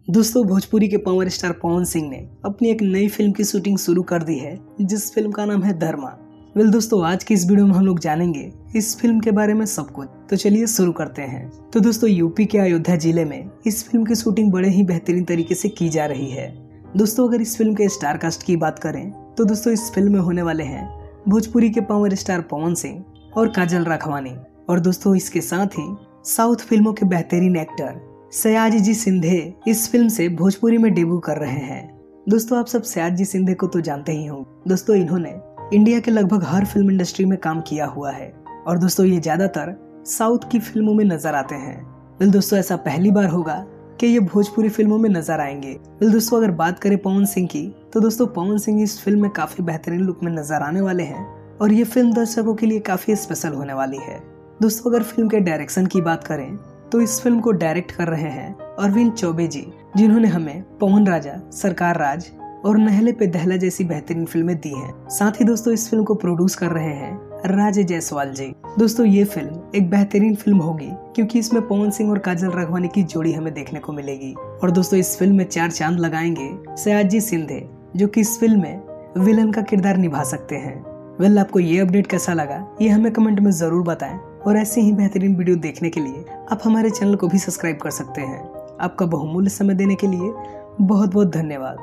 दोस्तों भोजपुरी के power star Pawan Singh ने अपनी एक नई फिल्म की शूटिंग शुरू कर दी है, जिस फिल्म का नाम है धर्मा। दोस्तों आज की इस वीडियो में हम लोग जानेंगे इस फिल्म के बारे में सब कुछ। तो चलिए शुरू करते हैं। तो दोस्तों यूपी के अयोध्या जिले में इस फिल्म की शूटिंग बड़े ही बेहतरीन तरीके से की जा रही है। दोस्तों अगर इस फिल्म के स्टार कास्ट की बात करें तो दोस्तों इस फिल्म में होने वाले हैं भोजपुरी के पावर स्टार पवन सिंह और काजल राघवानी। और दोस्तों इसके साथ ही साउथ फिल्मों के बेहतरीन एक्टर सयाजी सिंधे इस फिल्म से भोजपुरी में डेब्यू कर रहे हैं। दोस्तों आप सब सयाजी सिंधे को तो जानते ही होंगे। दोस्तों इन्होंने इंडिया के लगभग हर फिल्म इंडस्ट्री में काम किया हुआ है और दोस्तों ये ज्यादातर साउथ की फिल्मों में नजर आते हैं। दोस्तों ऐसा पहली बार होगा कि ये भोजपुरी फिल्मों में नजर आएंगे। दोस्तों अगर बात करें पवन सिंह की तो दोस्तों पवन सिंह इस फिल्म में काफी बेहतरीन लुक में नजर आने वाले हैं और ये फिल्म दर्शकों के लिए काफी स्पेशल होने वाली है। दोस्तों अगर फिल्म के डायरेक्शन की बात करें तो इस फिल्म को डायरेक्ट कर रहे हैं अरविंद चौबे जी, जिन्होंने हमें पवन राजा, सरकार राज और नहले पे दहला जैसी बेहतरीन फिल्में दी हैं। साथ ही दोस्तों इस फिल्म को प्रोड्यूस कर रहे हैं राज जायसवाल जी। दोस्तों ये फिल्म एक बेहतरीन फिल्म होगी क्योंकि इसमें पवन सिंह और काजल राघवानी की जोड़ी हमें देखने को मिलेगी। और दोस्तों इस फिल्म में 4 चांद लगाएंगे सयाजी सिंधे, जो कि इस फिल्म में विलन का किरदार निभा सकते हैं। आपको ये अपडेट कैसा लगा ये हमें कमेंट में जरूर बताएं और ऐसे ही बेहतरीन वीडियो देखने के लिए आप हमारे चैनल को भी सब्सक्राइब कर सकते हैं। आपका बहुमूल्य समय देने के लिए बहुत बहुत धन्यवाद।